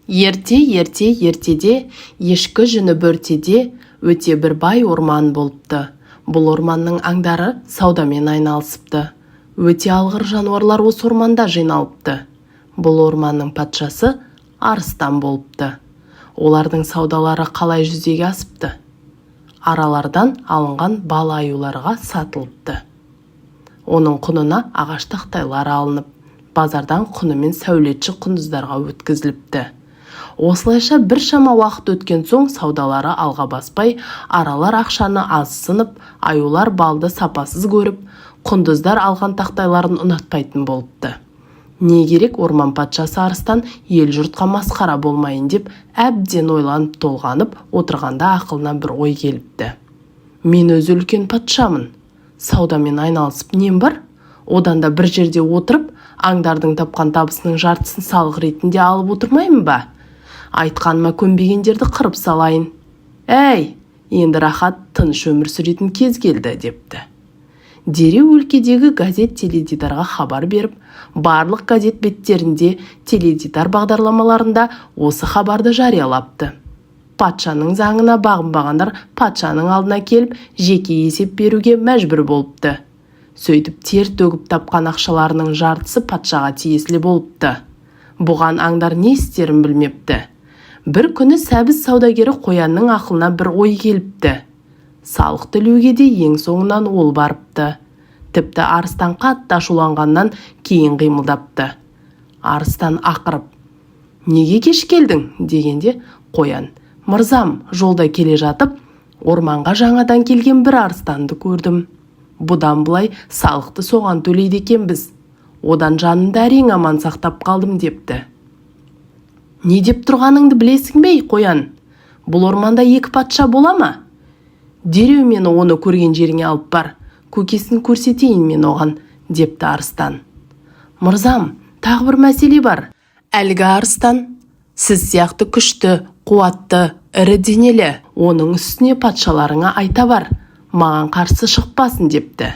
Ертеде, ешкі жүні бөртеде, өте бір бай орман болыпты. Бұл орманның аңдары саудамен айналысыпты. Өте алғыр жануарлар осы орманда жиналыпты. Бұл орманның патшасы арыстан болыпты. Олардың саудалары қалай жүзеге асыпты? Аралардан алынған бал аюларға сатылыпты. Оның құнына ағаш тақтайлар алынып, базардан құнымен сәулетші құндыздарға өткізіліпті. Осылайша бір шама уақыт өткен соң саудалары алға баспай, аралар ақшаны аз сынып, аюлар балды сапасыз көріп, құндыздар алған тақтайларын ұнатпайтын болыпты. Не керек, орман патшасы арыстан ел жұртқа масқара болмайын деп, әбден ойланып толғанып отырғанда ақылына бір ой келіпті. Мен өзі үлкен патшамын. Саудамен айналысып нем бар? Одан да бір жерде отырып, аңдардың тапқан табысының жартысын салық ретінде алып отырмаймын ба? Айтқаныма көнбегендерді қырып салайын. Әй, енді рахат тыныш өмір сүретін кез келді, депті. Дереу өлкедегі газет теледидарға хабар беріп, барлық газет беттерінде, теледидар бағдарламаларында осы хабарды жариялапты. Патшаның заңына бағынбағандар патшаның алдына келіп, жеке есеп беруге мәжбүр болыпты. Сөйтіп тер төгіп тапқан ақшаларының жартысы патшаға тиесілі болыпты. Бұған аңдар не істерін білмепті. Бір күні сәбіз саудагері қоянның ақылына бір ой келіпті. Салық төлеуге де ең соңынан ол барыпты. Тіпті арыстан қатты ашуланғаннан кейін қимылдапты. Арыстан ақырып, неге кеш келдің? Дегенде қоян, мырзам, жолда келе жатып, орманға жаңадан келген бір арыстанды көрдім. Бұдан бұлай салықты соған төлейді екенбіз. Одан жанымды әрең аман сақтап қалдым, депті. Не деп тұрғаныңды білесің бе, қоян? Бұл орманда екі патша бола ма? Дереу мені оны көрген жеріңе алып бар. Көкесін көрсетейін мен оған, депті арыстан. Мырзам, тағы бір мәселе бар. Әлгі арыстан, сіз сияқты күшті, қуатты, ірі денелі, оның үстіне патшаларыңа айта бар, маған қарсы шықпасын, депті.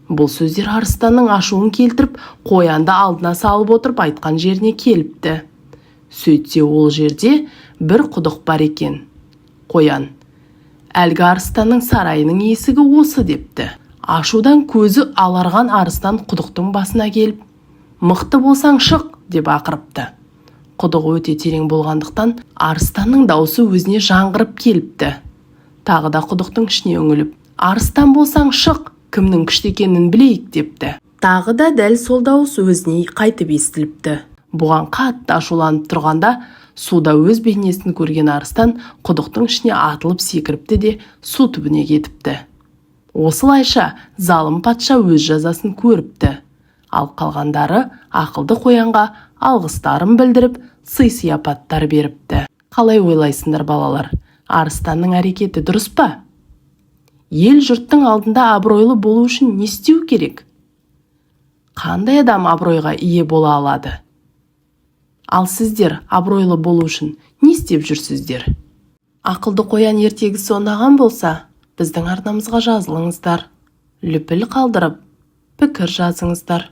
Бұл сөздер арыстанның ашуын келтіріп, қоянды алдына салып отырып айтқан жеріне келіпті. Сөйтсе ол жерде бір құдық бар екен. Қоян, әлгі арыстанның сарайының есігі осы, депті. Ашудан көзі аларған арыстан құдықтың басына келіп, мықты болсаң шық, деп ақырыпты. Құдығы өте терең болғандықтан арыстанның даусы өзіне жаңғырып келіпті. Тағы да құдықтың ішіне үңіліп, арыстан болсаң шық, кімнің күшті екенін білейік, депті. Тағы да дәл сол дауыс өзіне қайтып естіліпті. Бұған қатты ашуланып тұрғанда, суда өз бейнесін көрген арыстан құдықтың ішіне атылып секіріпті де су түбіне кетіпті. Осылайша залым патша өз жазасын көріпті. Ал қалғандары ақылды қоянға алғыстарын білдіріп, сый-сияпаттар беріпті. Қалай ойлайсыңдар, балалар? Арыстанның әрекеті дұрыс па? Ел жұрттың алдында абыройлы болу үшін не істеу керек? Қандай адам абыройға ие бола алады? Ал сіздер абыройлы болу үшін не істеп жүрсіздер? Ақылды қоян ертегісі ұнаған болса, біздің арнамызға жазылыңыздар. Лүпіл қалдырып, пікір жазыңыздар.